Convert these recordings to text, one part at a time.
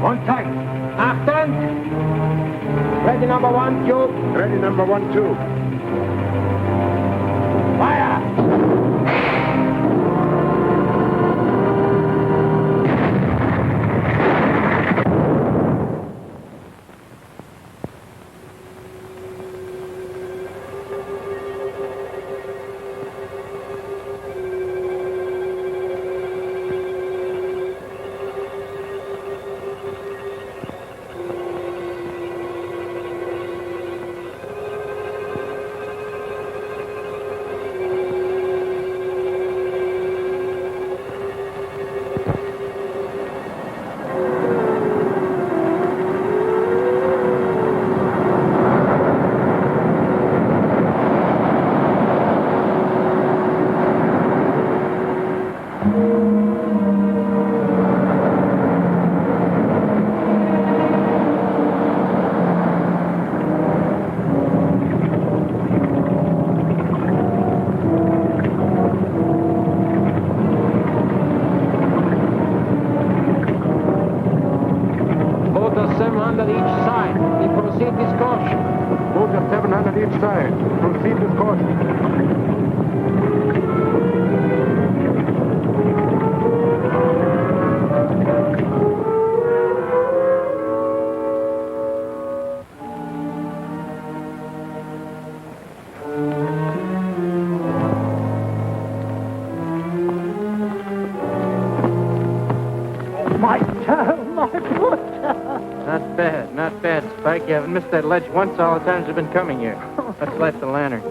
On tight. Achten. Ready number 1, tube. Ready, number 1, tube. Fire! Each side. Proceed with caution. My toe, my foot. Not bad, Spike. You haven't missed that ledge once all the times you've been coming here. Let's light the lantern.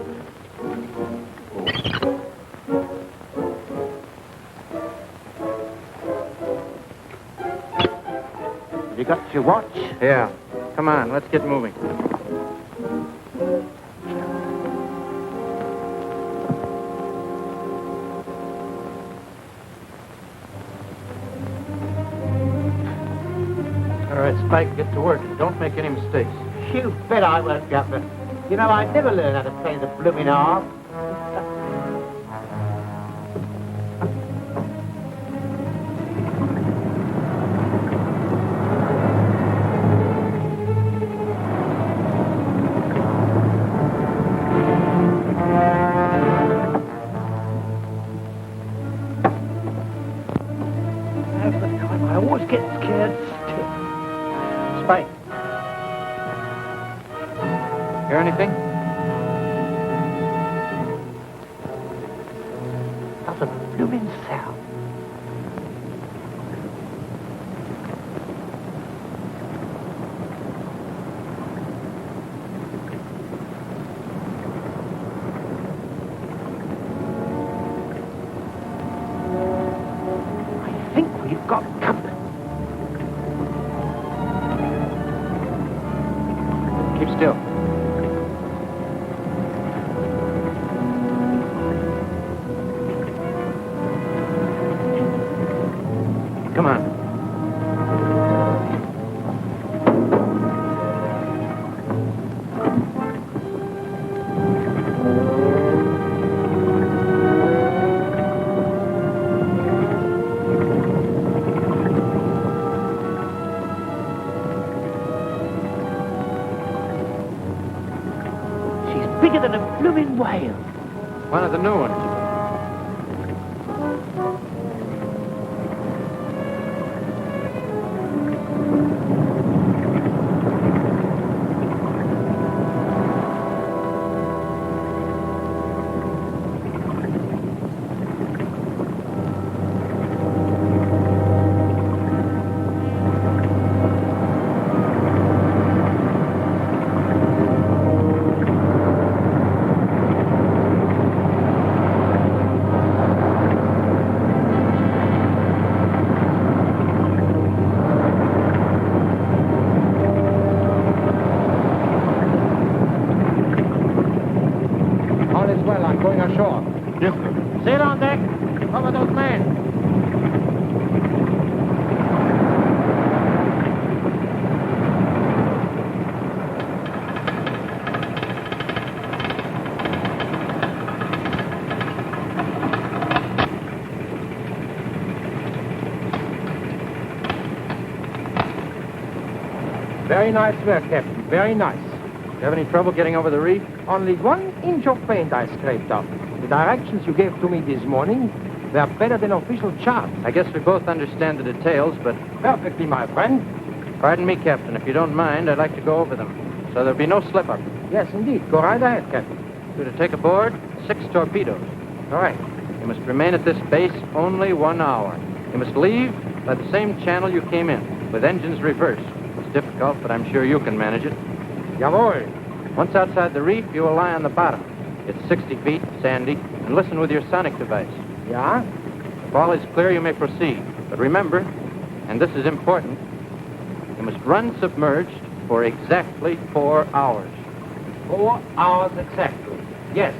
Have you got your watch? Yeah. Come on, let's get moving. All right, Spike, get to work and don't make any mistakes. You bet I won't, Governor. You know, I never learned how to play the blooming harp. Every time I always get scared stiff. Spike. Hear anything? Not a blooming sound. I think we've got company. Keep still. Come on. She's bigger than a blooming whale. One of the new ones. All is well. I'm going ashore. Yes, sir. Sail on deck. Cover those men. Very nice work, Captain. Very nice. You have any trouble getting over the reef? Only 1 inch of paint I scraped off. The directions you gave to me this morning were better than official charts. I guess we both understand the details, but... Perfectly, my friend. Pardon me, Captain. If you don't mind, I'd like to go over them. So there'll be no slip-up. Yes, indeed. Go right ahead, Captain. You're to take aboard 6 torpedoes. All right. You must remain at this base only 1 hour. You must leave by the same channel you came in, with engines reversed. It's difficult, but I'm sure you can manage it. Jawohl. Once outside the reef, you will lie on the bottom. It's 60 feet, sandy, and listen with your sonic device. Yeah? If all is clear, you may proceed. But remember, and this is important, you must run submerged for exactly 4 hours. 4 hours exactly. Yes.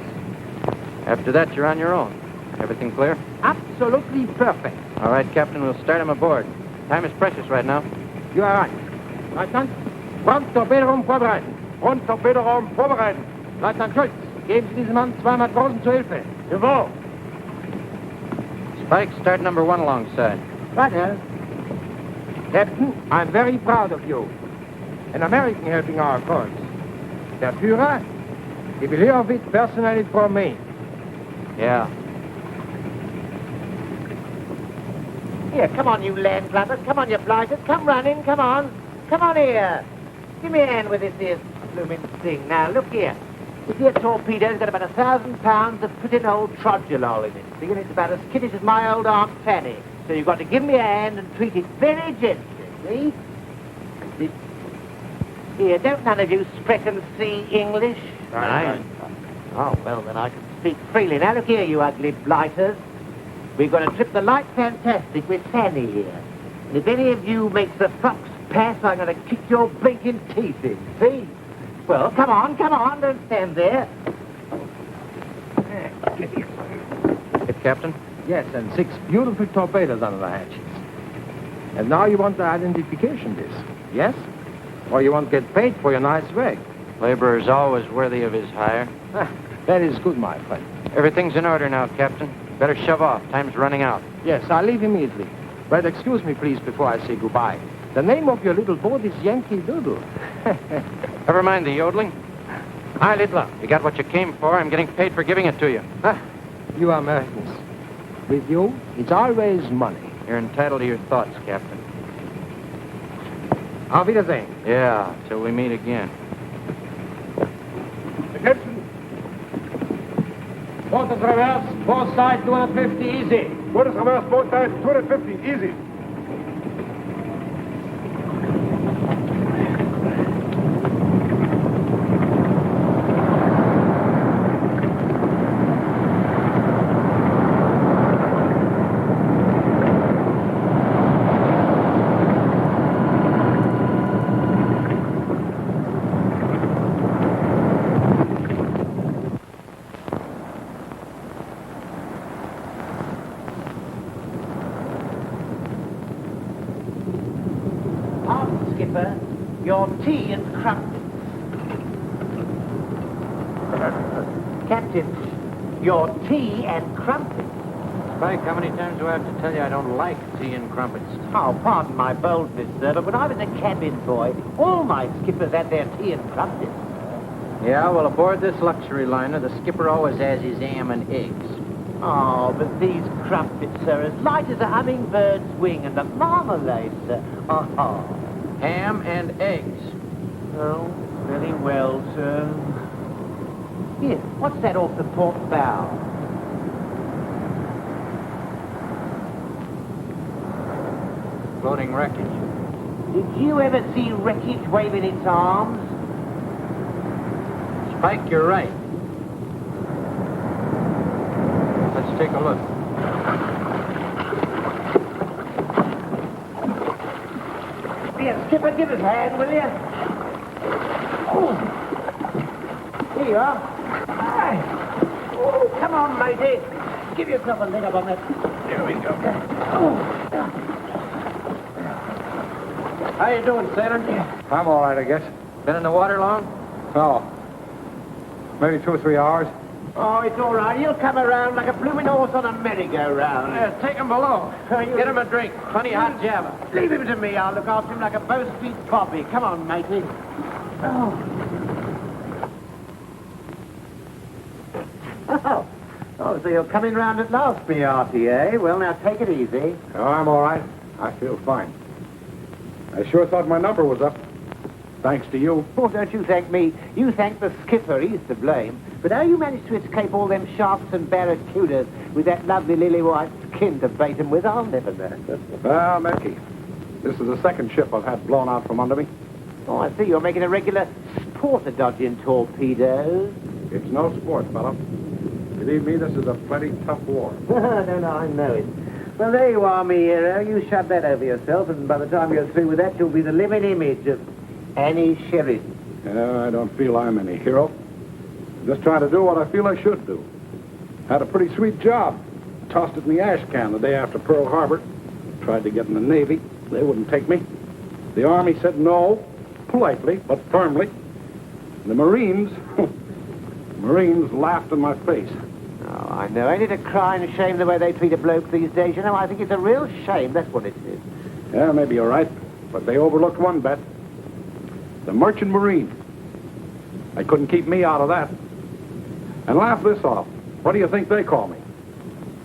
After that, you're on your own. Everything clear? Absolutely perfect. All right, Captain, we'll start him aboard. Time is precious right now. You are right. Leutnant, Front Torpedoraum vorbereiten. Front Torpedoraum vorbereiten. Leutnant Schulz, geben Sie diesem Mann 2 Matrosen zu Hilfe. Jawohl. Spike, start number 1 alongside. Right, Herr. Captain, I'm very proud of you. An American helping our cause. Der Führer, he will hear of it personally from me. Yeah. Here, come on, you landlubbers. Come on, you blighters. Come running, come on. Come on here. Give me a hand with this here blooming thing. Now, look here. This here torpedo's got about 1,000 pounds of pretty old trudulol in it. See, and it's about as skittish as my old Aunt Fanny. So you've got to give me a hand and treat it very gently, see? Here, don't none of you sprechen see English? Right. Oh, well, then I can speak freely. Now, look here, you ugly blighters. We're going to trip the Light Fantastic with Fanny here. And if any of you makes the fox pass, I'm going to kick your blinking teeth in, see? Well, come on, don't stand there. Hit, Captain. Yes, and 6 beautiful torpedoes under the hatches. And now you want the identification disc, yes? Or you want to get paid for your nice work? Laborer's always worthy of his hire. That is good, my friend. Everything's in order now, Captain. Better shove off. Time's running out. Yes, I'll leave immediately. But excuse me, please, before I say goodbye. The name of your little boat is Yankee Doodle. Never mind the yodeling. Hi, Littler. You got what you came for. I'm getting paid for giving it to you. You Americans. With you, it's always money. You're entitled to your thoughts, Captain. Auf Wiedersehen. Yeah, till we meet again. Captain. Quarters reverse, four side, 250, easy. Quarters reverse, both sides, 250, easy. Skipper, your tea and crumpets. Captain, your tea and crumpets. Spike, how many times do I have to tell you I don't like tea and crumpets? Oh, pardon my boldness, sir, but when I was a cabin boy, all my skippers had their tea and crumpets. Yeah, well, aboard this luxury liner, the skipper always has his ham and eggs. Oh, but these crumpets, sir, as light as a hummingbird's wing, and the marmalade, sir. Oh. Ham and eggs. Oh, very well, sir. Here, what's that off the port bow? Floating wreckage. Did you ever see wreckage waving its arms? Spike, you're right. Let's take a look. Here, Skipper, give us a hand, will you? Oh. Here you are. Aye. Oh, come on, matey. Give yourself a leg up on that. There we go. How you doing, Sailor? I'm all right, I guess. Been in the water long? Oh, maybe 2 or 3 hours. Oh, it's all right. He'll come around like a blooming horse on a merry-go-round. Take him below. Get him a drink. Plenty hot java. Leave him to me. I'll look after him like a bow-speed bobby. Come on, matey. Oh, so you're coming round at last, me hearty, eh? Well, now, take it easy. Oh, I'm all right. I feel fine. I sure thought my number was up. Thanks to you. Oh, don't you thank me. You thank the skipper. He's to blame. But how you managed to escape all them sharks and barracudas with that lovely lily-white skin to bait 'em with, I'll never know. Well, Mickey, this is the second ship I've had blown out from under me. Oh, I see. You're making a regular sport of dodging torpedoes. It's no sport, fellow. Believe me, this is a plenty tough war. No, I know it. Well, there you are, me hero. You shove that over yourself, and by the time you're through with that, you'll be the living image of Annie Sheridan. I don't feel I'm any hero. Just trying to do what I feel I should do. Had a pretty sweet job. Tossed it in the ash can the day after Pearl Harbor. Tried to get in the Navy. They wouldn't take me. The Army said no, politely, but firmly. The Marines, Marines laughed in my face. Oh, I know. Ain't it a crying shame the way they treat a bloke these days? You know, I think it's a real shame. That's what it is. Yeah, maybe you're right, but they overlooked one bet. The Merchant Marine. They couldn't keep me out of that. And laugh this off. What do you think they call me?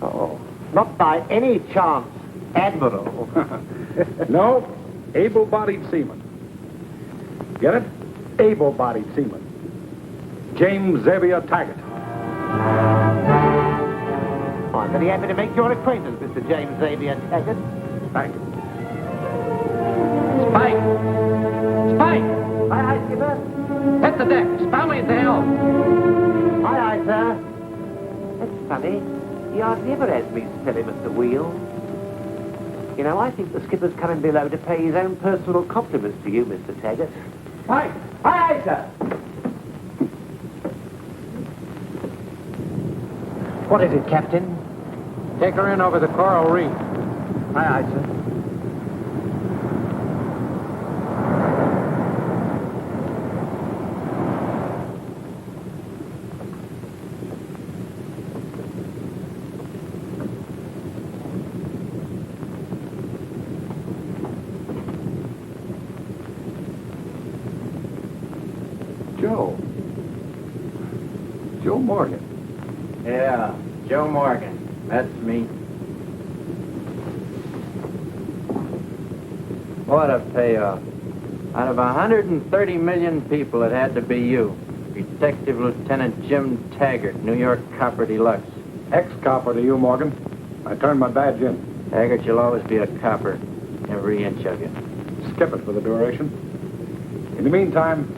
Oh, not by any chance, Admiral. No, able-bodied seaman. Get it? Able-bodied seaman. James Xavier Taggert. Oh, I'm very happy to make your acquaintance, Mr. James Xavier Taggert. Thank you. Spike! Spike! Aye, aye, skipper. Hit the deck. Spow me at the helm. Aye, aye, sir. That's funny. He hardly ever has me spell him at the wheel. You know, I think the skipper's coming below to pay his own personal compliments to you, Mr. Taggert. Aye. Aye, aye, sir. What is it, Captain? Take her in over the coral reef. Aye, aye, sir. Joe Morgan. Yeah, Joe Morgan. That's me. What a payoff. Out of 130 million people, it had to be you. Detective Lieutenant Jim Taggert, New York Copper Deluxe. Ex-copper to you, Morgan. I turned my badge in. Taggert, you'll always be a copper. Every inch of you. Skip it for the duration. In the meantime,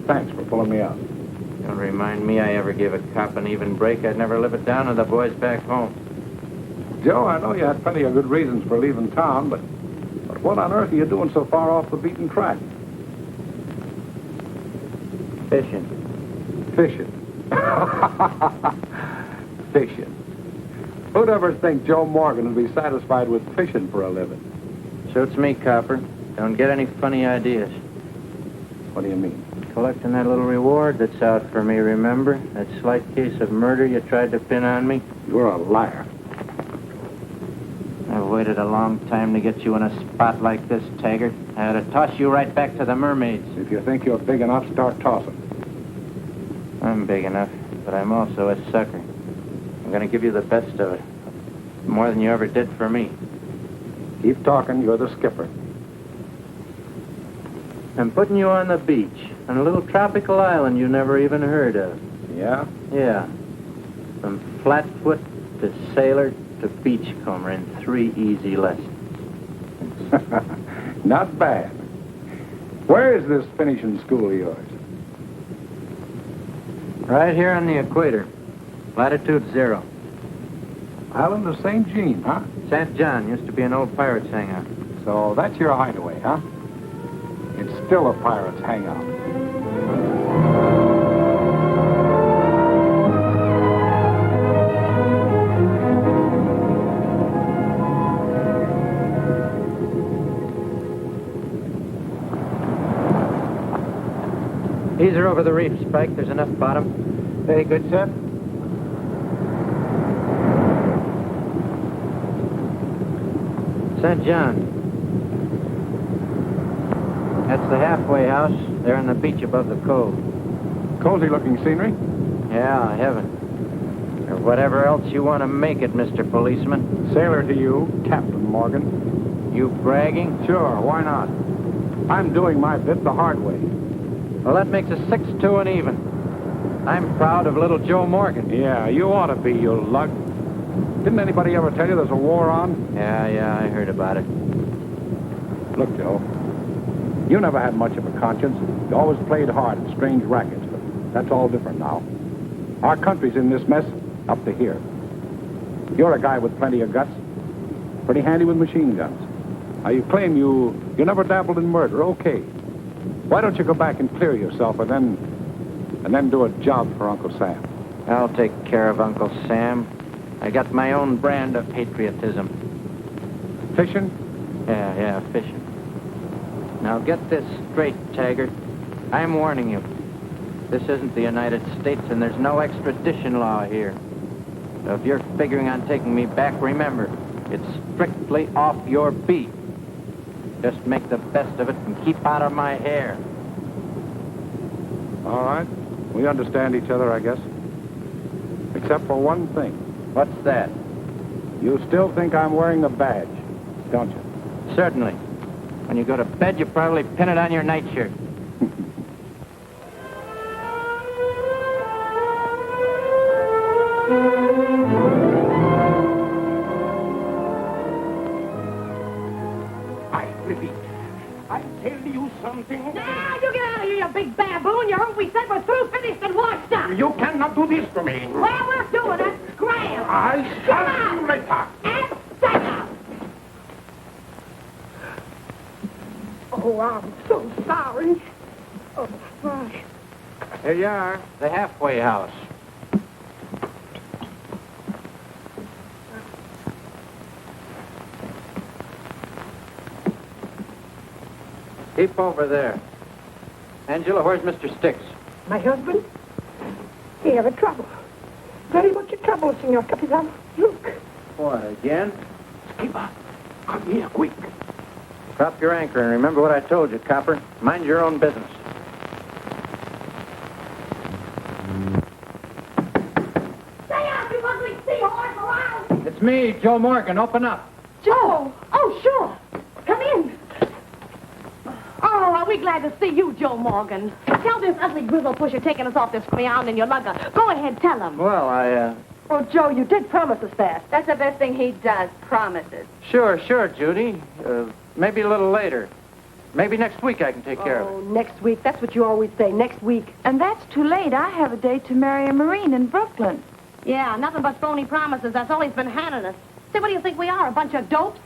thanks for pulling me out. Don't remind me I ever gave a cop an even break. I'd never live it down to the boys back home. Joe, I know you had plenty of good reasons for leaving town, but what on earth are you doing so far off the beaten track? Fishing. Fishing. Fishing. Who'd ever think Joe Morgan would be satisfied with fishing for a living? Suits me, copper. Don't get any funny ideas. What do you mean? Collecting that little reward that's out for me, remember? That slight case of murder you tried to pin on me? You're a liar. I've waited a long time to get you in a spot like this, Taggert. I had to toss you right back to the mermaids. If you think you're big enough, start tossing. I'm big enough, but I'm also a sucker. I'm going to give you the best of it. More than you ever did for me. Keep talking, you're the skipper. I'm putting you on the beach, on a little tropical island you never even heard of. Yeah? Yeah. From flatfoot to sailor to beachcomber in 3 easy lessons. Not bad. Where is this finishing school of yours? Right here on the equator. Latitude 0. Island of St. Jean, huh? St. John used to be an old pirate's hangout. So that's your hideaway, huh? It's still a pirate's hangout. Ease her over the reef, Spike. There's enough bottom. Very good, sir. St. John. That's the halfway house. There on the beach above the cove. Cozy-looking scenery. Yeah, heaven. Or whatever else you want to make it, Mr. Policeman. Sailor to you, Captain Morgan. You bragging? Sure, why not? I'm doing my bit the hard way. Well, that makes us 6-2 and even. I'm proud of little Joe Morgan. Yeah, you ought to be, you lug. Didn't anybody ever tell you there's a war on? Yeah, I heard about it. Look, Joe, you never had much of a conscience. You always played hard in strange rackets, but that's all different now. Our country's in this mess up to here. You're a guy with plenty of guts, pretty handy with machine guns. Now, you claim you never dabbled in murder. Okay. Why don't you go back and clear yourself and then do a job for Uncle Sam? I'll take care of Uncle Sam. I got my own brand of patriotism. Fishing? Yeah, fishing. Now get this straight, Taggert. I'm warning you. This isn't the United States, and there's no extradition law here. So if you're figuring on taking me back, remember, it's strictly off your beat. Just make the best of it and keep out of my hair. All right. We understand each other, I guess. Except for one thing. What's that? You still think I'm wearing a badge, don't you? Certainly. When you go to bed, you probably pin it on your nightshirt. I repeat, I tell you something. Now, you get out of here, you big baboon. You heard what we said. We're through, finished, and washed up. You cannot do this to me. Well, we're doing it. Scram. I'll serve you later. And stay out. Oh, I'm so sorry. Oh, my. Here you are, the halfway house. Keep over there. Angela, where's Mr. Styx? My husband? He having trouble. Very much in trouble, Senor Capitan. Look. What, again? Skipper, come here quick. Drop your anchor and remember what I told you, copper. Mind your own business. Stay out, you ugly seahorse around. It's me, Joe Morgan. Open up. Joe. Oh, sure. Come in. Oh, are we glad to see you, Joe Morgan. Tell this ugly grizzle pusher taking us off this ground in your lugger. Go ahead, tell him. Well, Oh, Joe, you did promise us that. That's the best thing he does, promises. Sure, Judy. Maybe a little later. Maybe next week I can take care of Oh, it. next week. That's what you always say, next week. And that's too late. I have a date to marry a Marine in Brooklyn. Yeah, nothing but phony promises. That's all he's been handing us. Say, what do you think we are, a bunch of dopes?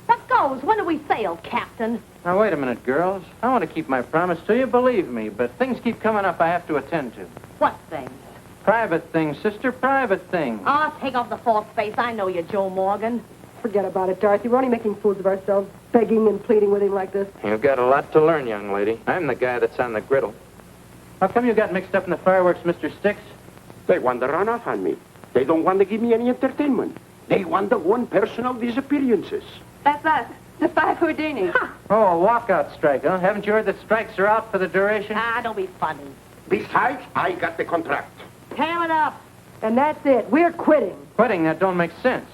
What goes? When do we sail, Captain? Now, wait a minute, girls. I want to keep my promise to you, believe me, but things keep coming up I have to attend to. What things? Private things, sister, private things. Oh, take off the false face. I know you, Joe Morgan. Forget about it, Dorothy. We're only making fools of ourselves, begging and pleading with him like this. You've got a lot to learn, young lady. I'm the guy that's on the griddle. How come you got mixed up in the fireworks, Mr. Styx? They want to run off on me. They don't want to give me any entertainment. They want their own personal disappearances. That's us, the five Houdini. Oh, a walkout strike, huh? Haven't you heard that strikes are out for the duration? Ah, don't be funny. Besides, I got the contract. Tear it up. And that's it. We're quitting. Quitting, that don't make sense.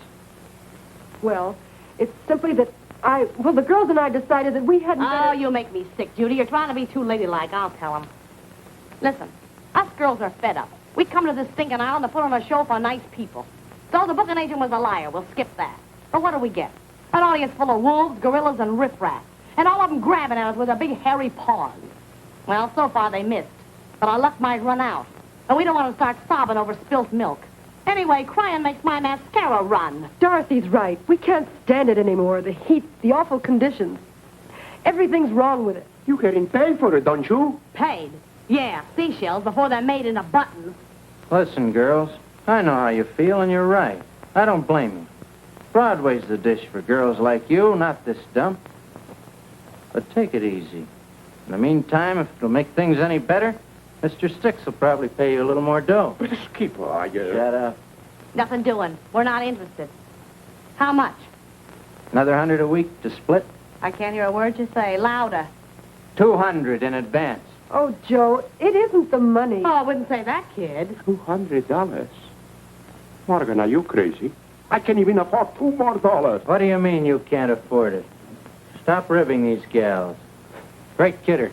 Well, it's simply that the girls and I decided that we hadn't Oh, better... you make me sick, Judy. You're trying to be too ladylike. I'll tell him. Listen, us girls are fed up. We come to this stinking island to put on a show for nice people. So the booking agent was a liar. We'll skip that. But what do we get? An audience full of wolves, gorillas, and riffraff. And all of them grabbing at us with their big hairy paws. Well, so far they missed. But our luck might run out. And we don't want to start sobbing over spilt milk. Anyway, crying makes my mascara run. Dorothy's right. We can't stand it anymore. The heat, the awful conditions. Everything's wrong with it. You getting paid for it, don't you? Paid? Yeah, seashells before they're made into buttons. Listen, girls, I know how you feel, and you're right. I don't blame you. Broadway's the dish for girls like you, not this dump. But take it easy. In the meantime, if it'll make things any better, Mr. Styx will probably pay you a little more dough. But Skipper, Shut up. Nothing doing. We're not interested. How much? Another 100 a week to split? I can't hear a word you say. Louder. 200 in advance. Oh, Joe, it isn't the money. Oh, I wouldn't say that, kid. $200? Morgan, are you crazy? I can't even afford $2 more. What do you mean you can't afford it? Stop ribbing these gals. Great kidder.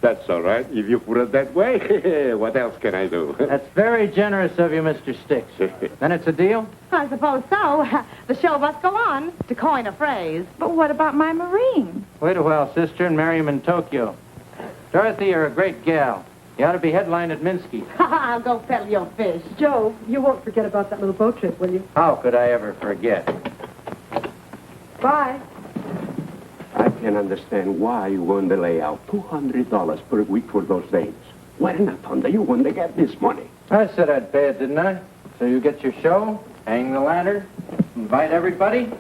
That's all right, if you put it that way. What else can I do? That's very generous of you, Mr. Styx. Then it's a deal? I suppose so. The show must go on, to coin a phrase. But what about my Marine? Wait a while, sister, and marry him in Tokyo. Dorothy, you're a great gal. You ought to be headlined at Minsky. I'll go peddle your fish. Joe, you won't forget about that little boat trip, will you? How could I ever forget? Bye. I can understand why you want to lay out $200 per week for those days. Why in the thunder you want to get this money? I said I'd pay it, didn't I? So you get your show, hang the ladder, invite everybody.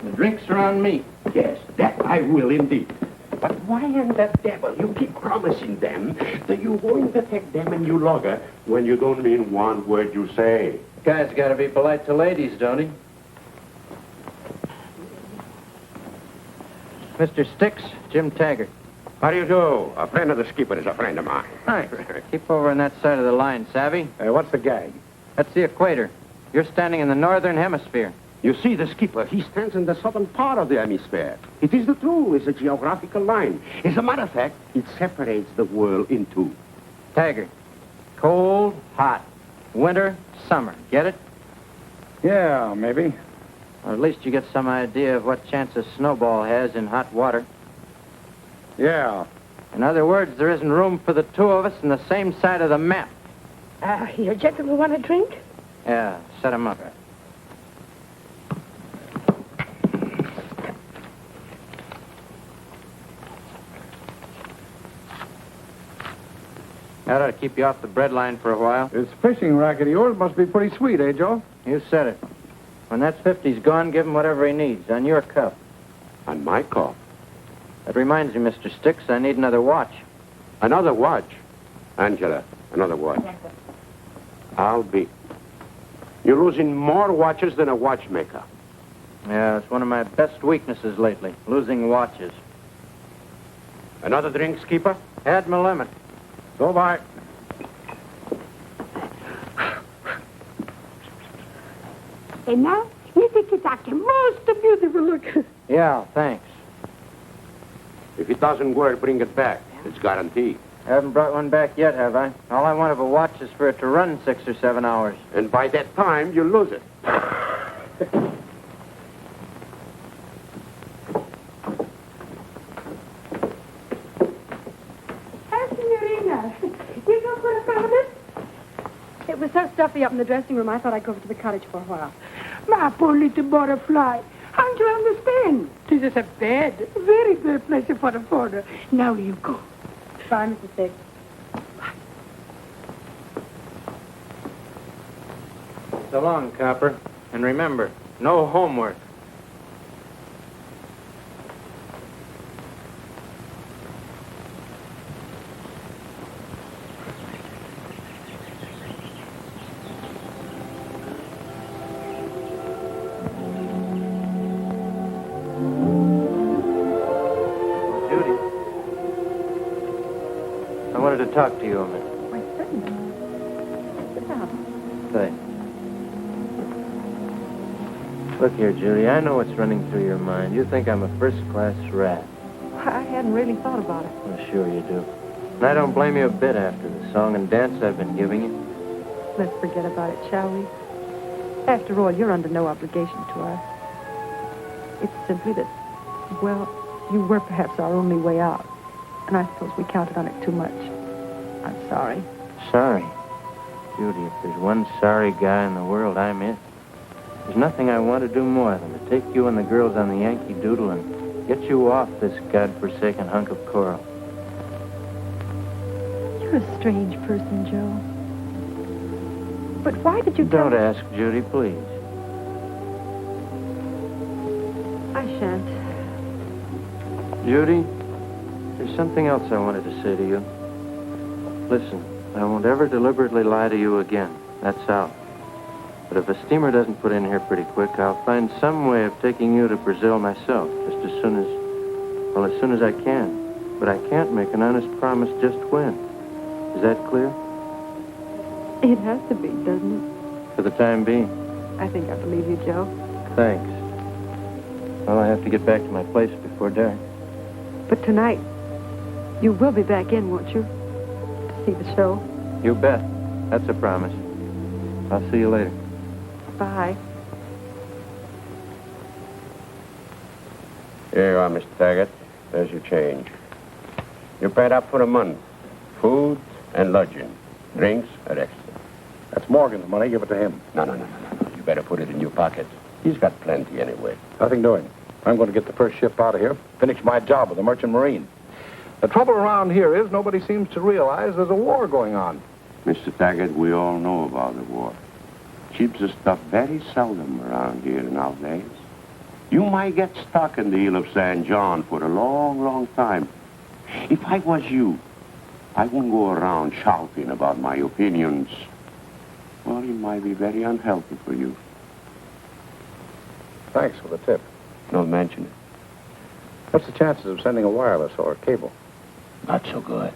The drinks are on me. Yes, that I will indeed. But why in the devil you keep promising them that you're going to take them and you logger when you don't mean one word you say? Guy's got to be polite to ladies, don't he? Mr. Styx, Jim Taggert. How do you do? A friend of the skipper is a friend of mine. Hi. Keep over on that side of the line, savvy? What's the gag? That's the equator. You're standing in the northern hemisphere. You see, the skipper, he stands in the southern part of the hemisphere. It is the true, it's a geographical line. As a matter of fact, it separates the world in two. Taggert. Cold, hot. Winter, summer. Get it? Yeah, maybe. Or at least you get some idea of what chance a snowball has in hot water. Yeah. In other words, there isn't room for the two of us on the same side of the map. You gentlemen want a drink? Yeah, set 'em up. That ought to keep you off the bread line for a while. This fishing racket of yours must be pretty sweet, eh, Joe? You said it. When that 50's gone, give him whatever he needs, on your cuff. On my call. That reminds me, Mr. Styx, I need another watch. Another watch. Angela, another watch. Yes, sir. I'll be. You're losing more watches than a watchmaker. Yeah, it's one of my best weaknesses lately, losing watches. Another drink, skipper? Had my limit. So bye. And now, you think it's like the most beautiful look. Yeah, thanks. If it doesn't work, bring it back. It's guaranteed. Haven't brought one back yet, have I? All I want of a watch is for it to run 6 or 7 hours. And by that time, you'll lose it. Signorina, you go for a promenade? It was so stuffy up in the dressing room, I thought I'd go over to the cottage for a while. My poor little butterfly. Don't you understand? This is a bad, very good place for a foreigner. Now you go. Bye, Mrs. Styx. So long, copper. And remember, no homework. I wanted to talk to you a minute. Why, certainly. Sit down. Say. Look here, Judy, I know what's running through your mind. You think I'm a first-class rat. I hadn't really thought about it. Well, sure you do. And I don't blame you a bit after the song and dance I've been giving you. Let's forget about it, shall we? After all, you're under no obligation to us. It's simply that, well, you were perhaps our only way out. And I suppose we counted on it too much. I'm sorry. Sorry? Judy, if there's one sorry guy in the world, I'm it. There's nothing I want to do more than to take you and the girls on the Yankee Doodle and get you off this godforsaken hunk of coral. You're a strange person, Joe. But why did you Don't tell... ask, Judy, please. I shan't. Judy, there's something else I wanted to say to you. Listen, I won't ever deliberately lie to you again. That's out. But if a steamer doesn't put in here pretty quick, I'll find some way of taking you to Brazil myself, just as soon as I can. But I can't make an honest promise just when. Is that clear? It has to be, doesn't it? For the time being. I think I believe you, Joe. Thanks. Well, I have to get back to my place before dark. But tonight, you will be back in, won't you? To see the show. You bet. That's a promise. I'll see you later. Bye. Here you are, Mr. Taggert. There's your change. You're paid up for a month. Food and lodging. Drinks are extra. That's Morgan's money. Give it to him. No. You better put it in your pocket. He's got plenty anyway. Nothing doing. I'm going to get the first ship out of here. Finish my job with the Merchant Marine. The trouble around here is nobody seems to realize there's a war going on. Mr. Taggert, we all know about the war. Ships are stuff very seldom around here nowadays. You might get stuck in the Isle of St. John for a long, long time. If I was you, I wouldn't go around shouting about my opinions. Well, it might be very unhealthy for you. Thanks for the tip. Don't mention it. What's the chances of sending a wireless or a cable? Not so good.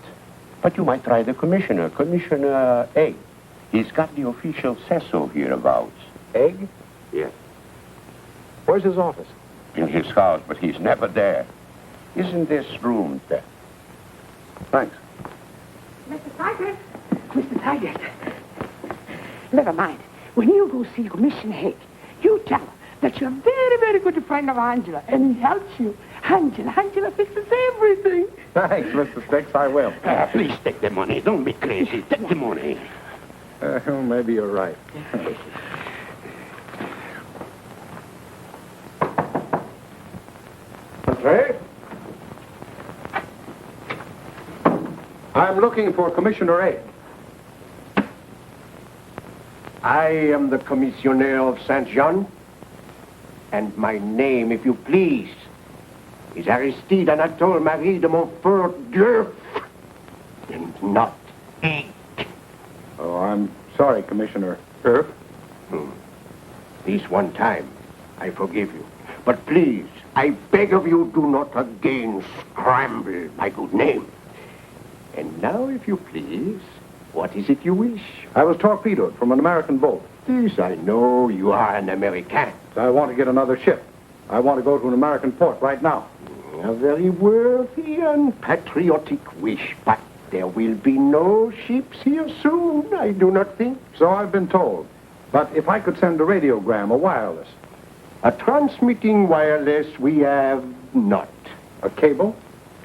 But you might try the commissioner, Commissioner Egg. He's got the official say-so hereabouts. Egg? Yes. Where's his office? In his house, but he's never there. Isn't this room there? Thanks. Mr. Taggert. Mr. Taggert. Never mind. When you go see Commissioner Haig, you tell her that you're a very, very good friend of Angela, and he helps you. Angela fixes everything. Thanks, Mr. Styx. I will. Please take the money. Don't be crazy. Take the money. Maybe you're right. Andre? I'm looking for Commissioner A. I am the commissioner of Saint Jean, and my name, if you please, is Aristide Anatole Marie de Montfort Durf, and not Egg. Oh, I'm sorry, Commissioner Earth. This one time, I forgive you. But please, I beg of you, do not again scramble my good name. And now, if you please, what is it you wish? I was torpedoed from an American boat. This I know, you are an American. I want to get another ship. I want to go to an American port right now. A very worthy and patriotic wish, but there will be no ships here soon, I do not think. So I've been told. But if I could send a radiogram, a wireless. A transmitting wireless we have not. A cable?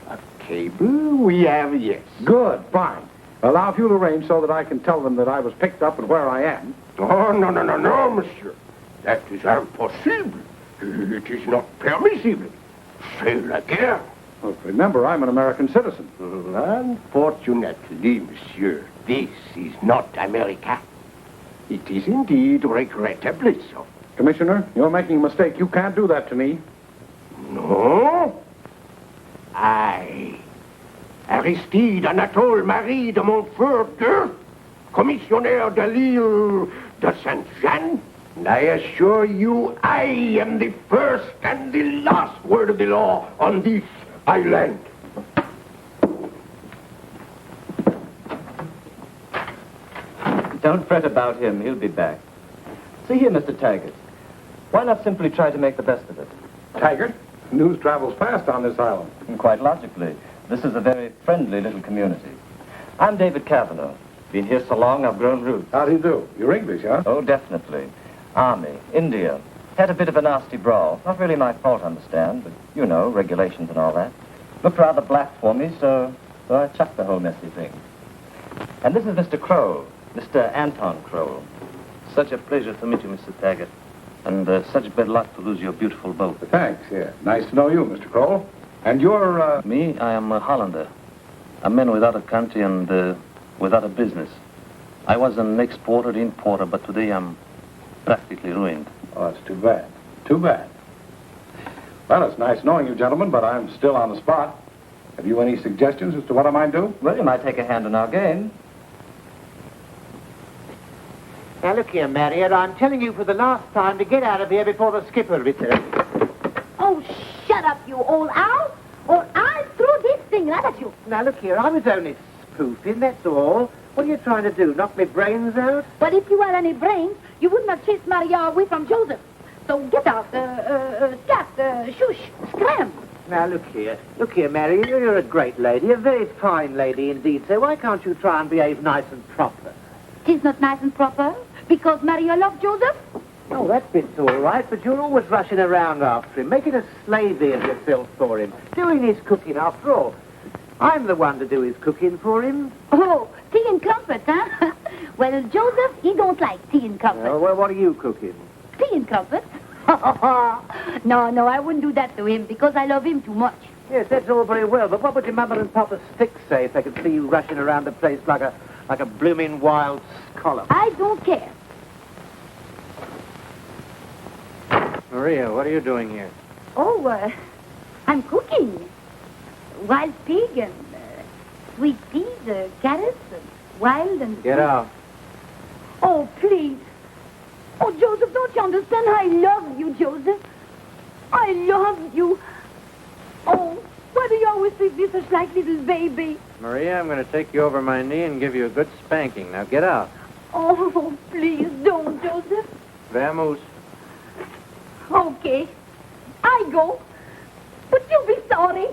A cable we have, yes. Good, fine. Allow if you'll arrange so that I can tell them that I was picked up and where I am. Oh, no, monsieur. That is impossible. It is not permissible. C'est la guerre. Well, remember, I'm an American citizen. Unfortunately, monsieur, this is not America. It is indeed regrettably so. Commissioner, you're making a mistake. You can't do that to me. No. I, Aristide Anatole Marie de Montfort Durf, Commissioner de l'Île de Saint-Jean, and I assure you I am the first and the last word of the law on this island. Don't fret about him. He'll be back. See here, Mr. Taggert. Why not simply try to make the best of it? Taggert, news travels fast on this island. And quite logically. This is a very friendly little community. I'm David Cavanaugh. Been here so long, I've grown roots. How do you do? You're English, huh? Oh, definitely. Army, India. Had a bit of a nasty brawl. Not really my fault, understand, but, you know, regulations and all that. Looked rather black for me, so I chucked the whole messy thing. And this is Mr. Crowell, Mr. Anton Crowell. Such a pleasure to meet you, Mr. Taggert. And such bad luck to lose your beautiful boat. Thanks, yeah. Nice to know you, Mr. Crowell. And you're, Me, I am a Hollander. A man without a country and without a business. I was an exporter, importer, but today I'm practically ruined. Oh, that's too bad. Too bad. Well, it's nice knowing you, gentlemen, but I'm still on the spot. Have you any suggestions as to what I might do? Well, you might take a hand in our game. Now, look here, Maria. I'm telling you for the last time to get out of here before the skipper returns. Oh, shut up, you old owl, or I'll throw this thing right at you. Now, look here. I was only spoofing, that's all. What are you trying to do, knock me brains out? But if you had any brains, you wouldn't have chased Maria away from Joseph. So get out, scat, shush, scram. Now, look here. Look here, Mary. You're a great lady, a very fine lady indeed. So why can't you try and behave nice and proper? Tis not nice and proper, because Maria loved Joseph. Oh, that bit's all right, but you're always rushing around after him, making a slavey of yourself for him, doing his cooking after all. I'm the one to do his cooking for him. Oh, tea and crumpets, huh? Well, Joseph, he don't like tea and crumpets. Well, what are you cooking? Tea and crumpets? No, I wouldn't do that to him because I love him too much. Yes, that's all very well, but what would your mother and Papa Styx say if they could see you rushing around the place like a blooming wild scholar? I don't care. Maria, what are you doing here? Oh, I'm cooking. Wild pig and sweet peas, carrots, wild and... Get out. Oh, please. Oh, Joseph, don't you understand? I love you, Joseph. I love you. Oh, why do you always treat me such like little baby? Maria, I'm going to take you over my knee and give you a good spanking. Now get out. Oh, please don't, Joseph. Vamos. Okay. I go. But you'll be sorry.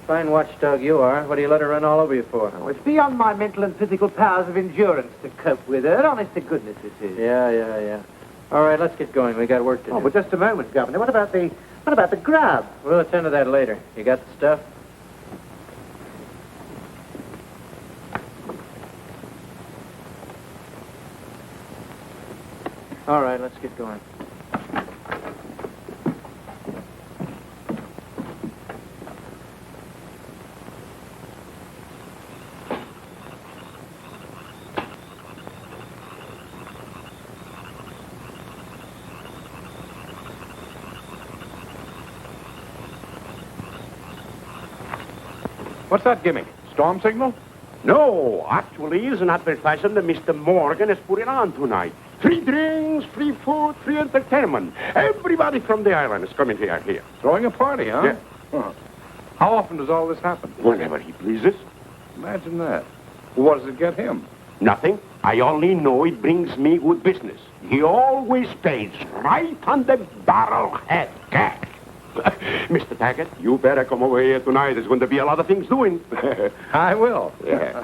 Fine watchdog you are. What do you let her run all over you for? Oh, it's beyond my mental and physical powers of endurance to cope with her. Honest to goodness it is. Yeah. All right, let's get going. We got work to do. Oh, but just a moment, Governor. What about the grub? We'll attend to that later. You got the stuff? All right, let's get going. What's that gimmick? Storm signal? No, actually, it's an advertisement that Mr. Morgan is putting on tonight. Free drinks, free food, free entertainment. Everybody from the island is coming here. Throwing a party, huh? Yeah. Huh. How often does all this happen? Whenever he pleases. Imagine that. Well, what does it get him? Nothing. I only know it brings me good business. He always pays right on the barrel head cash. Mr. Taggert, you better come over here tonight. There's going to be a lot of things doing. I will. Yeah.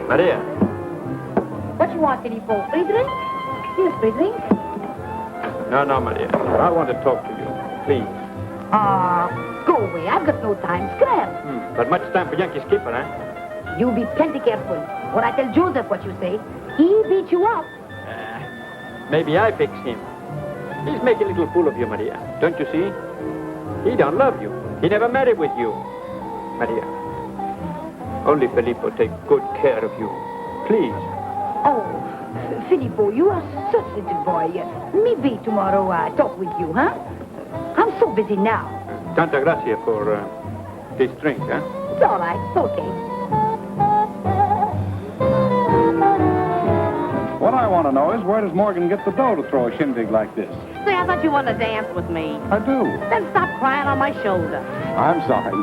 Maria. What you want, Philippo? Free drink? Here's free drink. No, Maria. I want to talk to you. Please. Go away. I've got no time. Scram. But much time for Yankee skipper, eh? You be plenty careful. Or I tell Joseph what you say. He beat you up. Maybe I fix him. He's making a little fool of you, Maria. Don't you see? He don't love you. He never married with you. Maria. Only Filippo take good care of you. Please. Oh, Filippo, you are such a little boy. Maybe tomorrow I talk with you, huh? I'm so busy now. Tanta gracia for this drink, huh? It's all right. It's okay. What I want to know is where does Morgan get the dough to throw a shindig like this? Say, I thought you wanted to dance with me. I do. Then stop crying on my shoulder. I'm sorry.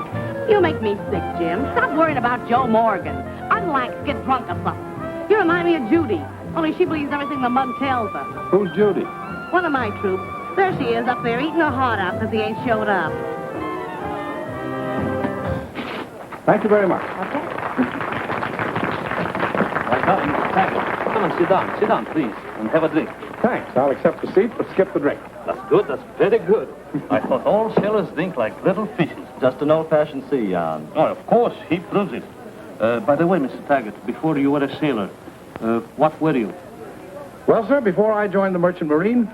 You make me sick, Jim. Stop worrying about Joe Morgan. I'd like to get drunk or something. You remind me of Judy, only she believes everything the mug tells her. Who's Judy? One of my troops. There she is up there eating her heart out because he ain't showed up. Thank you very much. Okay. Come and sit down. Sit down, please. and have a drink. Thanks. I'll accept the seat, but skip the drink. That's good. That's very good. I thought all sailors drink like little fishes. Just an old-fashioned sea yarn. Oh, of course. He proves it. By the way, Mr. Taggert, before you were a sailor, what were you? Well, sir, before I joined the Merchant Marine,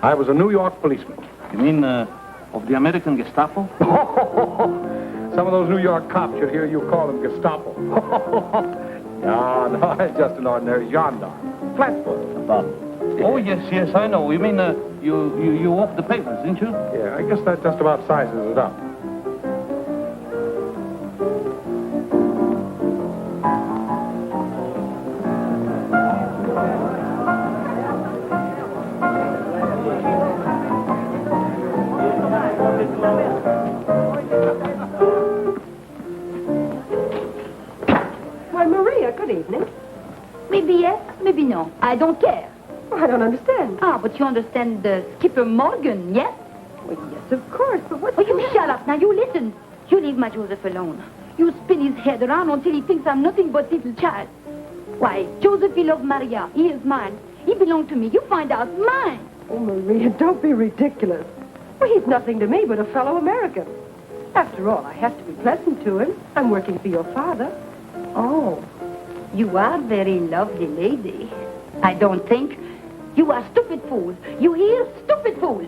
I was a New York policeman. You mean of the American Gestapo? Some of those New York cops should hear you call them Gestapo. No, I'm just an ordinary gendarme. Flatfoot. Oh, yes, I know. You mean you walked the papers, didn't you? Yeah, I guess that just about sizes it up. Why, Maria, good evening. Maybe yes, maybe no. I don't care. I don't understand. Ah, but you understand Skipper Morgan, yes? Well, yes, of course, but what... Oh, you shut up. Now, you listen. You leave my Joseph alone. You spin his head around until he thinks I'm nothing but little child. Why, Joseph, he loves Maria. He is mine. He belonged to me. You find out, mine. Oh, Maria, don't be ridiculous. Well, he's nothing to me but a fellow American. After all, I have to be pleasant to him. I'm working for your father. Oh, you are very lovely lady. I don't think. You are stupid fool. You hear? Stupid fool.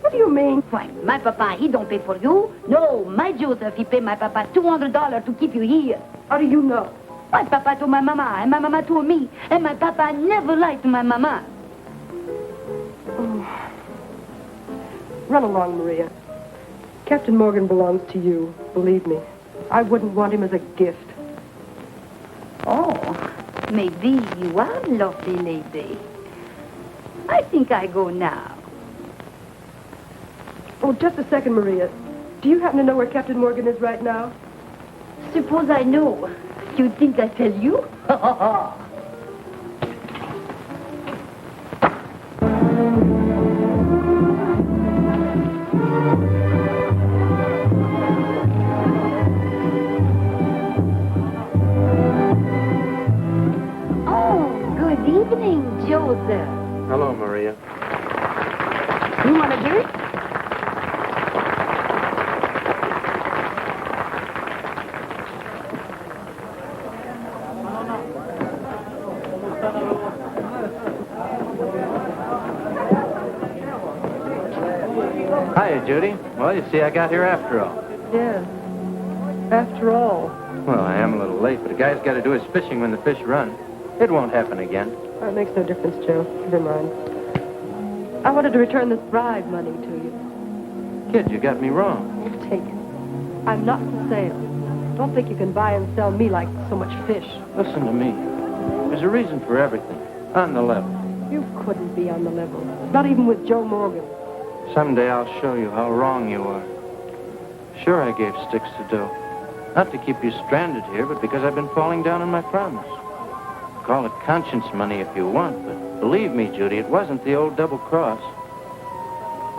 What do you mean? Why, my papa, he don't pay for you. No, my Joseph, he pay my papa $200 to keep you here. How do you know? My papa to my mama, and my mama to me. And my papa never lied to my mama. Oh. Run along, Maria. Captain Morgan belongs to you, believe me. I wouldn't want him as a gift. Oh, maybe you are lovely lady. I think I go now. Oh, just a second, Maria. Do you happen to know where Captain Morgan is right now? Suppose I know. You think I tell you? Oh, good evening, Joseph. Hello, Maria. You want a drink? Hiya, Judy. Well, you see, I got here after all. Yes. After all. Well, I am a little late, but a guy's got to do his fishing when the fish run. It won't happen again. That makes no difference, Joe. Never mind. I wanted to return this bribe money to you. Kid, you got me wrong. Take it. I'm not for sale. Don't think you can buy and sell me like so much fish. Listen to me. There's a reason for everything. On the level. You couldn't be on the level. Not even with Joe Morgan. Someday I'll show you how wrong you are. Sure, I gave Styx to dough. Not to keep you stranded here, but because I've been falling down on my promise. Call it conscience money if you want, but believe me, Judy, it wasn't the old double cross.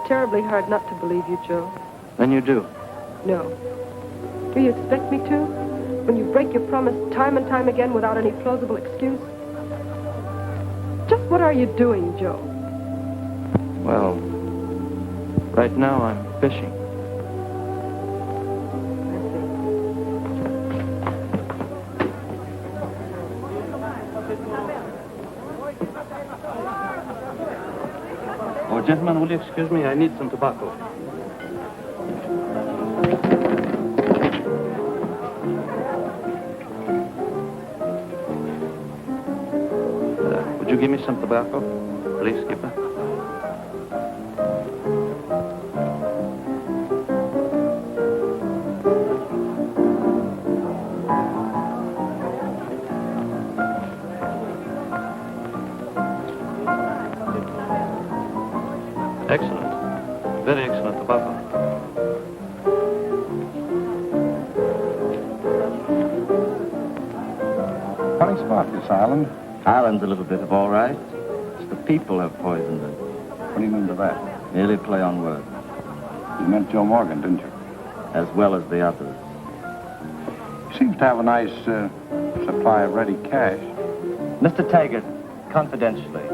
Terribly hard not to believe you, Joe. Then you do. No. Do you expect me to? When you break your promise time and time again without any plausible excuse? Just what are you doing, Joe? Well, right now I'm fishing. Oh, gentlemen, will you excuse me? I need some tobacco. Would you give me some tobacco? Please, Skipper. Excellent. Very excellent tobacco. Funny spot, this island. Island's a little bit of all right. It's the people have poisoned it. What do you mean by that? Merely play on words. You meant Joe Morgan, didn't you? As well as the others. He seems to have a nice supply of ready cash. Mr. Taggert, confidentially,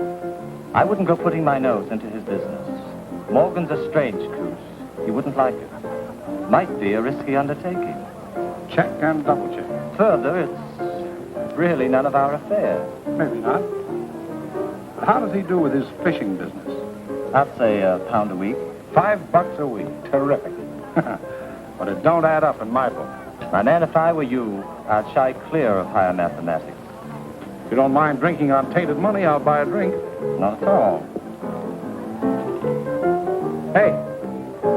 I wouldn't go putting my nose into his business. Morgan's a strange goose. He wouldn't like it. Might be a risky undertaking. Check and double check. Further, it's really none of our affair. Maybe not. But how does he do with his fishing business? I'd say £1 a week. $5 a week. Terrific. But it don't add up in my book. My man, if I were you, I'd shy clear of higher mathematics. If you don't mind drinking on tainted money, I'll buy a drink. Not at all. Hey,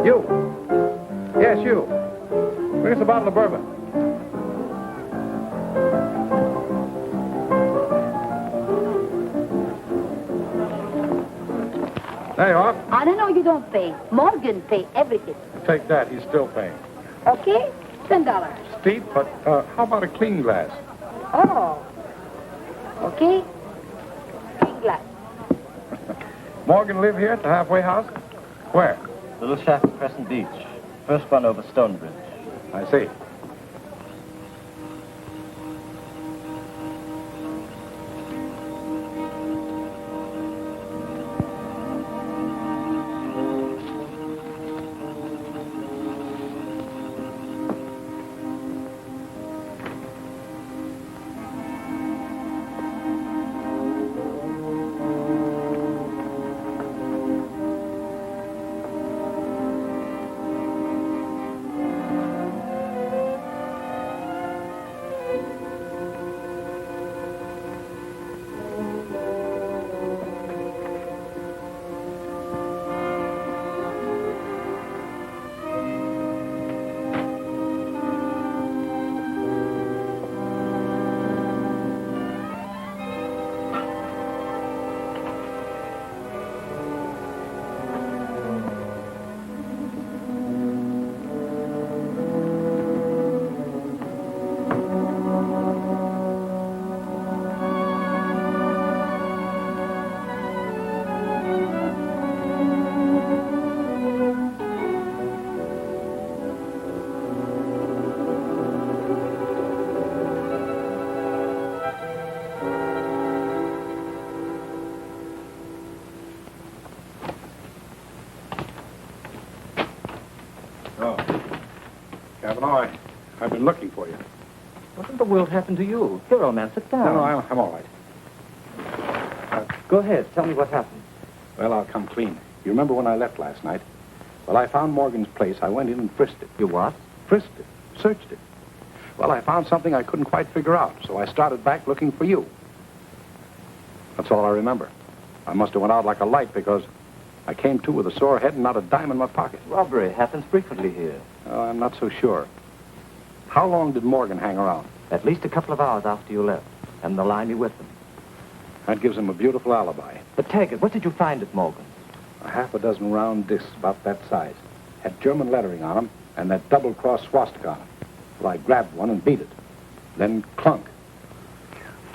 you. Yes, you. Bring us a bottle of bourbon. There you are. I don't know you don't pay. Morgan pay everything. Take that. He's still paying. Okay? $10. Steep, but how about a clean glass? Oh. Okay? Clean glass. Morgan live here at the halfway house? Where? Little shack at Crescent Beach. First one over Stonebridge. I see. Kavanaugh, I've been looking for you. What in the world happened to you? Here, old man, sit down. No, I'm all right. Go ahead. Tell me what happened. Well, I'll come clean. You remember when I left last night? Well, I found Morgan's place. I went in and frisked it. You what? Frisked it. Searched it. Well, I found something I couldn't quite figure out, so I started back looking for you. That's all I remember. I must have went out like a light because I came to with a sore head and not a dime in my pocket. Robbery happens frequently here. Oh, I'm not so sure. How long did Morgan hang around? At least a couple of hours after you left, and they'll line me with them. That gives him a beautiful alibi. But Taggert, what did you find at Morgan's? A half a dozen round discs about that size. Had German lettering on them and that double-cross swastika on them. Well, I grabbed one and beat it. Then clunk.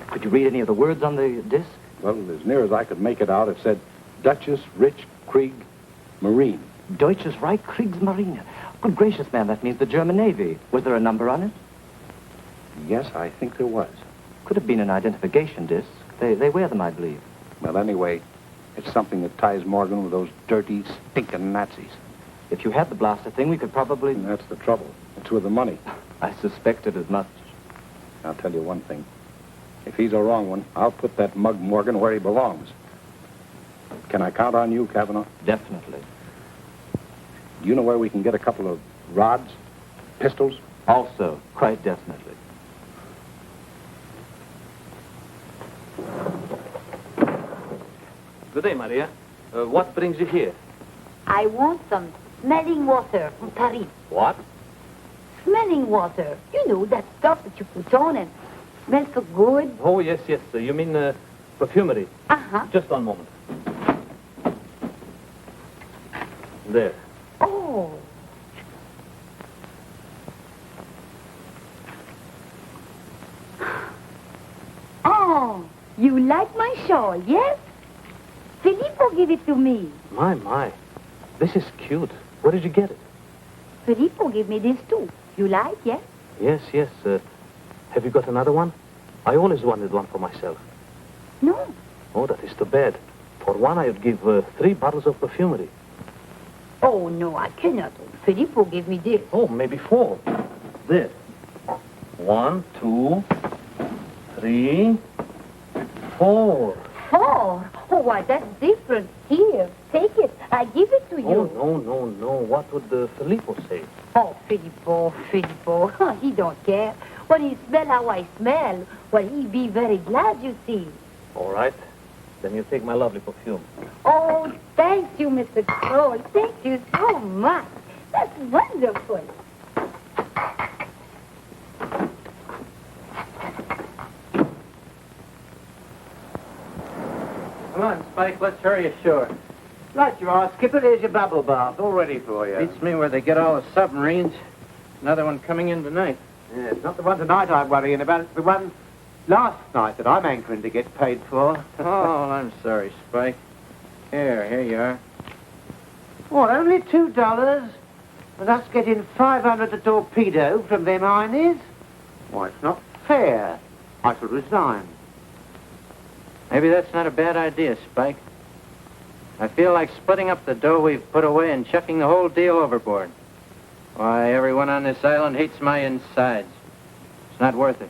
Could you read any of the words on the disc? Well, as near as I could make it out, it said, Duchess, Rich, Krieg, Marine. Deutsches Reich Kriegsmarine. Good gracious, man, that means the German Navy. Was there a number on it? Yes, I think there was. Could have been an identification disc. They wear them, I believe. Well, anyway, it's something that ties Morgan with those dirty, stinking Nazis. If you had the blaster thing, we could probably... And that's the trouble. It's with the money. I suspected as much. I'll tell you one thing. If he's a wrong one, I'll put that mug Morgan where he belongs. Can I count on you, Kavanaugh? Definitely. Do you know where we can get a couple of rods, pistols? Also, quite definitely. Good day, Maria. What brings you here? I want some smelling water from Paris. What? Smelling water. You know, that stuff that you put on and smells so good. Oh, yes. You mean perfumery? Uh-huh. Just one moment. There. Oh. Oh, you like my shawl, yes? Filippo gave it to me. My. This is cute. Where did you get it? Filippo gave me this too. You like, yes? Yes. Have you got another one? I always wanted one for myself. No. Oh, that is too bad. For one, I would give 3 bottles of perfumery. Oh, no, I cannot. Filippo gave me this. Oh, maybe 4. There. 1, 2, 3, 4. 4? Oh, why, that's different. Here, take it. I give it to you. Oh, no. What would Filippo say? Oh, Filippo. He don't care. When he smell how I smell, well, he be very glad, you see. All right. Then you take my lovely perfume. Oh, thank you, Mr. Kroll. Thank you so much. That's wonderful. Come on, Spike, let's hurry ashore. Right you are, Skipper. There's your bubble bath, all ready for you. Beats me where they get all the submarines. Another one coming in tonight. Yeah, it's not the one tonight I'm worrying about. It's the one last night that I'm anchoring to get paid for. Oh, I'm sorry, Spike. Here you are. What, only $2? And us getting 500 a torpedo from them Heinies? Why, it's not fair. I shall resign. Maybe that's not a bad idea, Spike. I feel like splitting up the dough we've put away and chucking the whole deal overboard. Why, everyone on this island hates my insides. It's not worth it.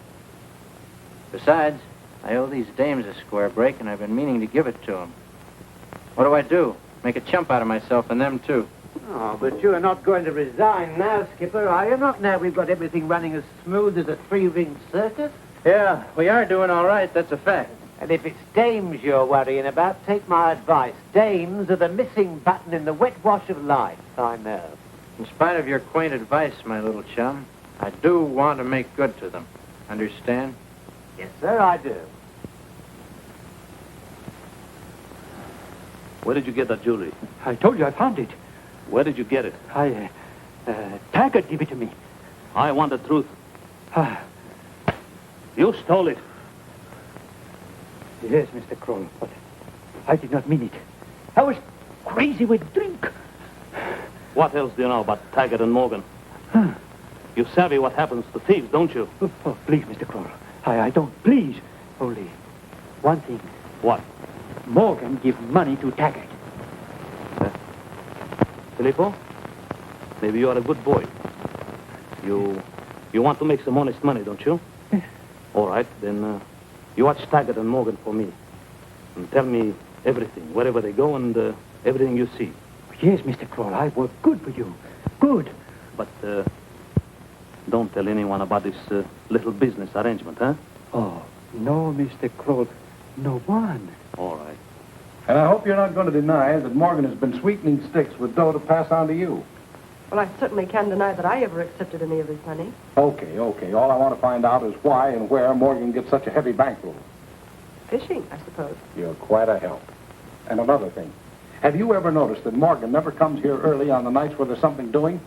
Besides, I owe these dames a square break, and I've been meaning to give it to them. What do? Make a chump out of myself and them, too. Oh, but you are not going to resign now, Skipper, are you? Not now we've got everything running as smooth as a 3-ring circus? Yeah, we are doing all right, that's a fact. And if it's dames you're worrying about, take my advice. Dames are the missing button in the wet wash of life, I know. In spite of your quaint advice, my little chum, I do want to make good to them. Understand? Yes, sir, I do. Where did you get that jewelry? I told you I found it. Where did you get it? Taggert gave it to me. I want the truth. You stole it. Yes, Mr. Kroll, but I did not mean it. I was crazy with drink. What else do you know about Taggert and Morgan? You savvy what happens to thieves, don't you? Oh, please, Mr. Kroll. I don't. Please. Only one thing. What? Morgan give money to Taggert. Filippo? Maybe you are a good boy. You want to make some honest money, don't you? All right, then you watch Taggert and Morgan for me. And tell me everything, wherever they go and everything you see. Yes, Mr. Kroll, I work good for you. Good. But don't tell anyone about this little business arrangement, huh? Oh, no, Mr. Kroll. No one. All right. And I hope you're not going to deny that Morgan has been sweetening sticks with dough to pass on to you. Well, I certainly can't deny that I ever accepted any of his money. Okay. All I want to find out is why and where Morgan gets such a heavy bankroll. Fishing, I suppose. You're quite a help. And another thing. Have you ever noticed that Morgan never comes here early on the nights where there's something doing?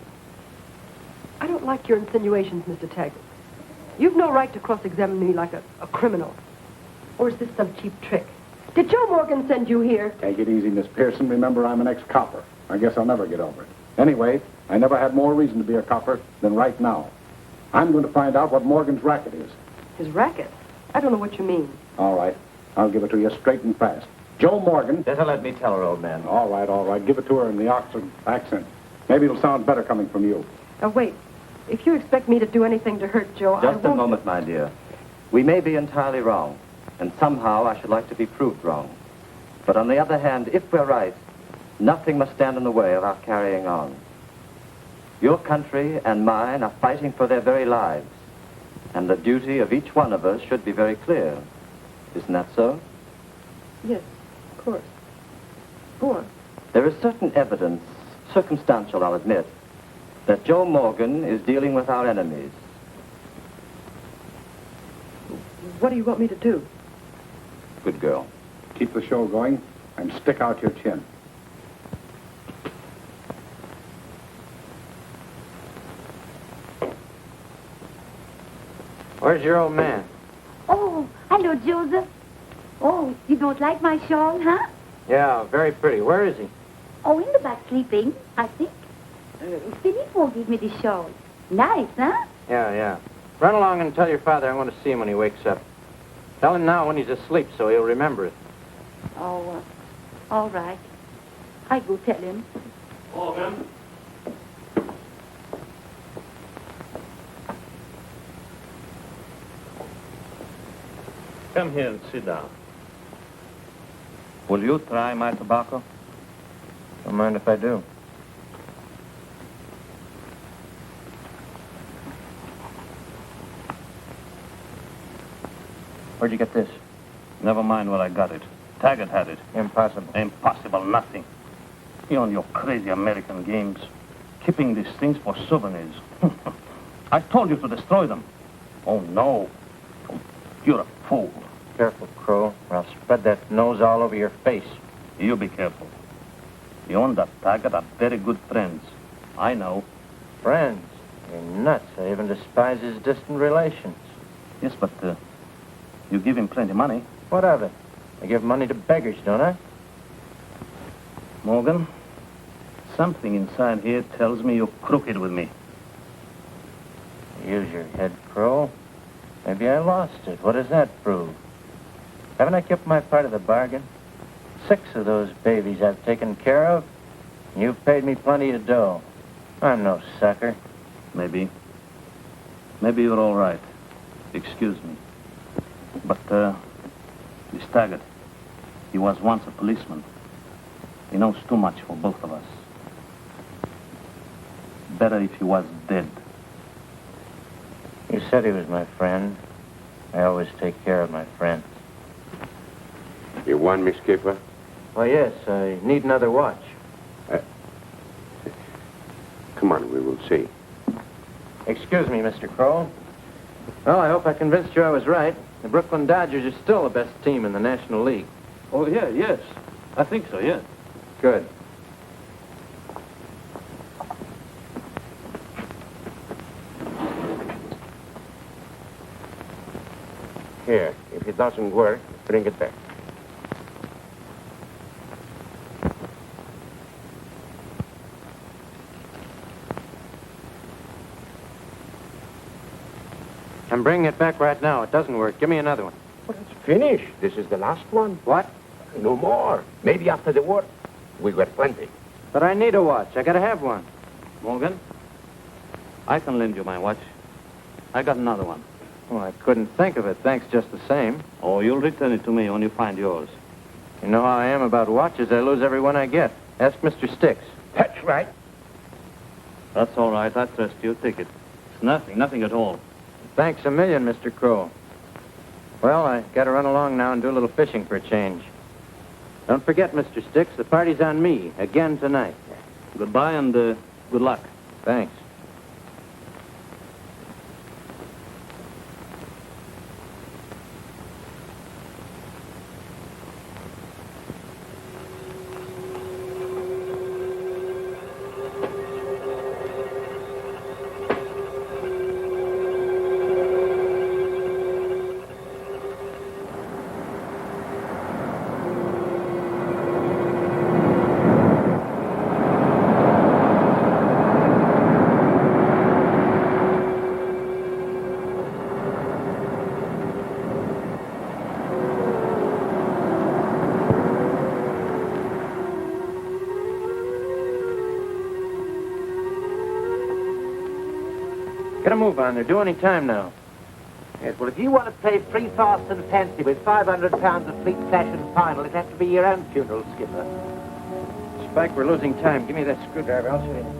I don't like your insinuations, Mr. Taggart. You've no right to cross-examine me like a criminal. Or is this some cheap trick? Did Joe Morgan send you here? Take it easy, Miss Pearson. Remember, I'm an ex-copper. I guess I'll never get over it. Anyway, I never had more reason to be a copper than right now. I'm going to find out what Morgan's racket is. His racket? I don't know what you mean. All right. I'll give it to you straight and fast. Joe Morgan. Better let me tell her, old man. All right. Give it to her in the Oxford accent. Maybe it'll sound better coming from you. Now, wait. If you expect me to do anything to hurt Joe, I won't... Just a moment, my dear. We may be entirely wrong, and somehow I should like to be proved wrong. But on the other hand, if we're right, nothing must stand in the way of our carrying on. Your country and mine are fighting for their very lives, and the duty of each one of us should be very clear. Isn't that so? Yes, of course. Go on. There is certain evidence, circumstantial, I'll admit, that Joe Morgan is dealing with our enemies. What do you want me to do? Good girl. Keep the show going and stick out your chin. Where's your old man? Oh, hello, Joseph. Oh, you don't like my shawl, huh? Yeah, very pretty. Where is he? Oh, in the back sleeping, I think. Filippo gave me the shawl. Nice, huh? Yeah. Run along and tell your father I want to see him when he wakes up. Tell him now when he's asleep so he'll remember it. Oh, All right. I go tell him. Morgan. Come here and sit down. Will you try my tobacco? Don't mind if I do. Where'd you get this? Never mind where I got it. Taggert had it. Impossible. Impossible, nothing. You and your crazy American games. Keeping these things for souvenirs. I told you to destroy them. Oh, no. Oh, you're a fool. Careful, Crow, or I'll spread that nose all over your face. You be careful. You and that Taggert are very good friends. I know. Friends? You're nuts. I even despise his distant relations. Yes, but you give him plenty money. What of it? I give money to beggars, don't I? Morgan, something inside here tells me you're crooked with me. Use your head, Crow. Maybe I lost it. What does that prove? Haven't I kept my part of the bargain? 6 of those babies I've taken care of, and you've paid me plenty of dough. I'm no sucker. Maybe. Maybe you're all right. Excuse me. But, this Taggert, he was once a policeman. He knows too much for both of us. Better if he was dead. You said he was my friend. I always take care of my friends. You won me, Skipper? Well, yes, I need another watch. Come on, we will see. Excuse me, Mr. Crow. Well, I hope I convinced you I was right. The Brooklyn Dodgers are still the best team in the National League. Oh, yeah, yes. I think so, yeah. Good. Here, if it doesn't work, bring it back. I'm bringing it back right now. It doesn't work. Give me another one. Well, it's finished. This is the last one. What? No more. Maybe after the war, we got plenty. But I need a watch. I gotta have one. Morgan, I can lend you my watch. I got another one. Well, I couldn't think of it. Thanks just the same. Oh, you'll return it to me when you find yours. You know how I am about watches. I lose every one I get. Ask Mr. Styx. That's right. That's all right. I trust you. Take it. It's nothing at all. Thanks a million, Mr. Crow. Well, I gotta run along now and do a little fishing for a change. Don't forget, Mr. Styx, the party's on me again tonight. Goodbye and good luck. Thanks. Get a move on. They're due any time now. Yes, well, if you want to play free, fast, and fancy with 500 pounds of fleet fashion final, it'd have to be your own funeral, Skipper. Spike, we're losing time. Give me that screwdriver. I'll show you.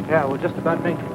Yeah, we'll just about make it.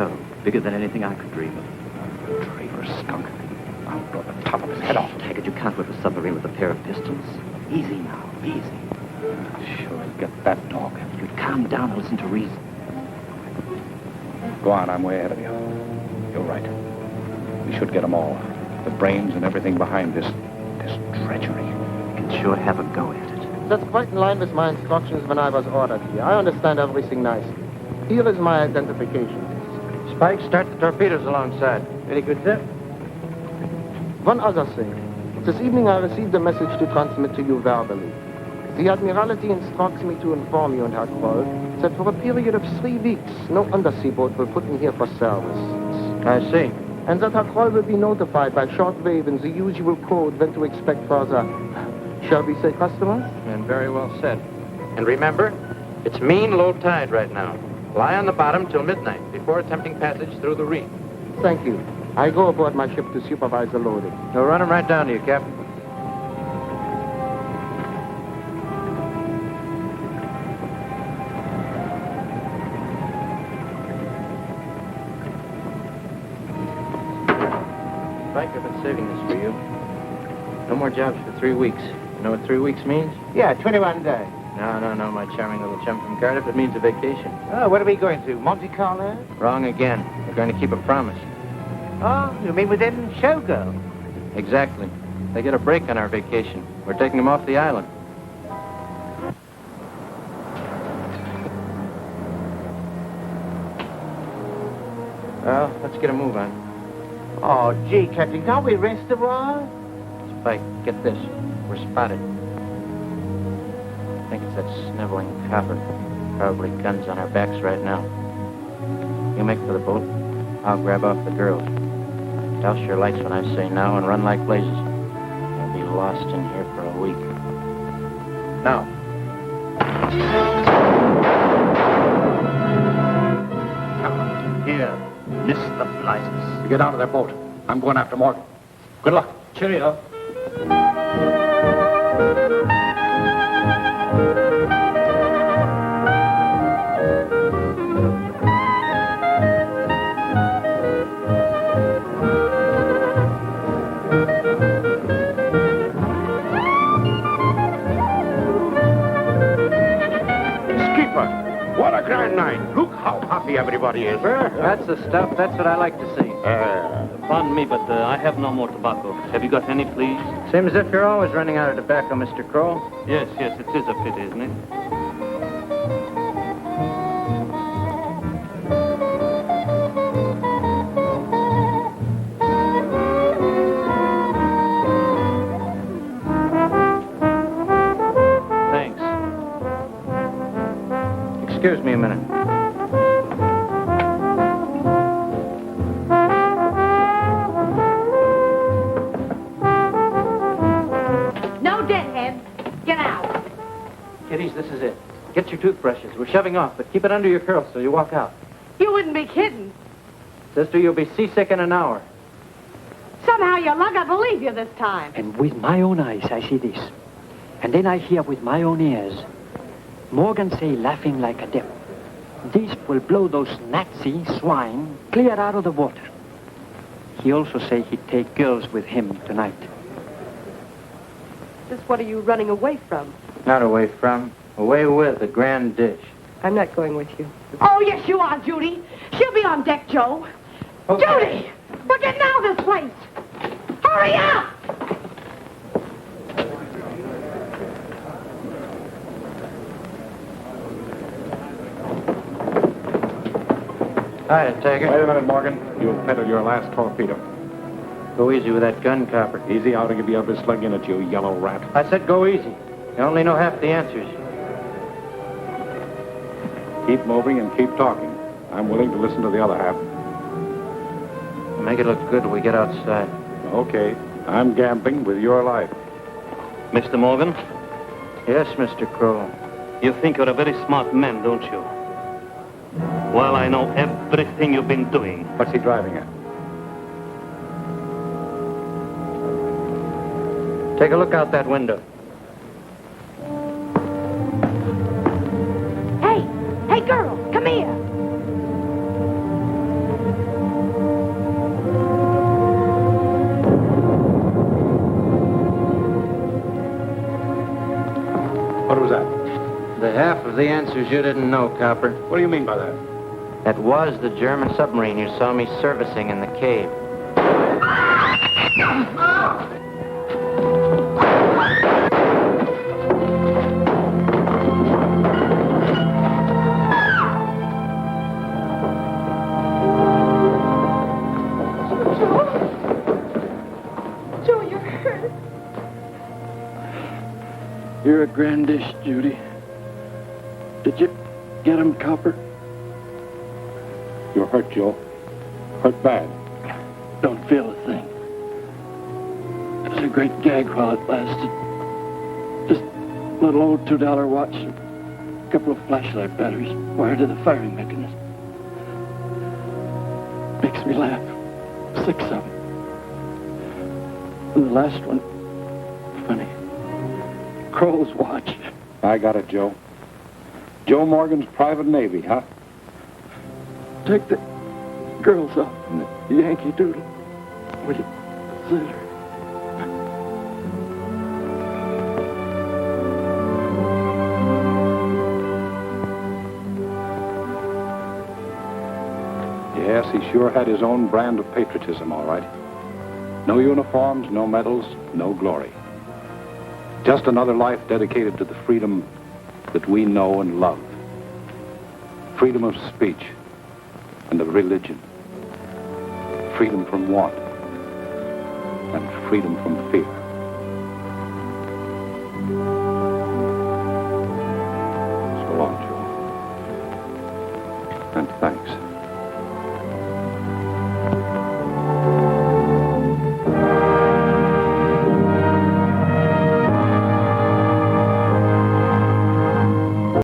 toe. Bigger than anything I could dream of. Traitor skunk. I'll blow the top of his head off. Taggert, you can't whip a submarine with a pair of pistols. Easy now, easy. Sure, get that dog. If you'd calm down and listen to reason. Go on, I'm way ahead of you. You're right. We should get them all. The brains and everything behind this treachery. You can sure have a go at it. That's quite in line with my instructions when I was ordered here. I understand everything nicely. Here is my identification. Spike, start the torpedoes alongside. Very good, sir. One other thing. This evening I received a message to transmit to you verbally. The Admiralty instructs me to inform you and Herr Kroll that for a period of 3 weeks, no undersea boat will put in here for service. I see. And that Herr Kroll will be notified by shortwave in the usual code when to expect further, shall we say, customers? And very well said. And remember, it's mean low tide right now. Lie on the bottom till midnight before attempting passage through the reef. Thank you. I go aboard my ship to supervise the loading. They'll run them right down to you, Captain. Spike, I've been saving this for you. No more jobs for 3 weeks. You know what 3 weeks means? Yeah, 21 days. No, my charming little chum from Cardiff. It means a vacation. Oh, what are we going to? Monte Carlo? Wrong again. We're going to keep a promise. Oh, you mean with them showgirls? Exactly. They get a break on our vacation. We're taking them off the island. Well, let's get a move on. Oh, gee, Captain, can't we rest a while? Spike, get this. We're spotted. I think it's that sniveling copper. Probably guns on our backs right now. You make for the boat. I'll grab off the girls. Douse your lights when I say now and run like blazes. You'll be lost in here for a week. Now. Here, Mr. Blightus. You get out of that boat. I'm going after Morgan. Good luck. Cheerio. What a grand night. Look how happy everybody is. That's the stuff. That's what I like to see. Pardon me, but I have no more tobacco. Have you got any, please? Seems as if you're always running out of tobacco, Mr. Kroll. Yes, it is a pity, isn't it? Thanks. Excuse me a minute. Kiddies, this is it. Get your toothbrushes. We're shoving off, but keep it under your curls so you walk out. You wouldn't be kidding. Sister, you'll be seasick in an hour. Somehow your luck, I believe you this time. And with my own eyes, I see this. And then I hear with my own ears Morgan say, laughing like a devil, this will blow those Nazi swine clear out of the water. He also say he'd take girls with him tonight. Just what are you running away from? Not away from, away with a grand dish. I'm not going with you. Oh, yes, you are, Judy. She'll be on deck, Joe. Okay. Judy! We're getting out of this place! Hurry up! Hi, Taggert. Wait a minute, Morgan. You've peddled your last torpedo. Go easy with that gun, Copper. Easy, I'll give you a slug in at you, yellow rat. I said go easy. You only know half the answers. Keep moving and keep talking. I'm willing to listen to the other half. Make it look good when we get outside. Okay. I'm gambling with your life. Mr. Morgan, Yes, Mr. Kroll. you think you're a very smart man, don't you? Well, I know everything you've been doing. What's he driving at? Take a look out that window. Hey, girl, come here. of the answers you didn't know, Copper. What do you mean by that? That was the German submarine you saw me servicing in the cave. Joe, you're hurt. You're a grand dish, Judy. Did you get him, Copper? You're hurt, Joe. Hurt bad. Don't feel a thing. It was a great gag while it lasted. Just a little old $2 watch and a couple of flashlight batteries wired to the firing mechanism. Makes me laugh. 6 of them. And the last one, funny. Crow's watch. I got it, Joe. Joe Morgan's private navy, huh? Take the girls off in the Yankee Doodle. Will you, Sailor? Yes, he sure had his own brand of patriotism, all right. No uniforms, no medals, no glory. Just another life dedicated to the freedom that we know and love. Freedom of speech and of religion. Freedom from want and freedom from fear.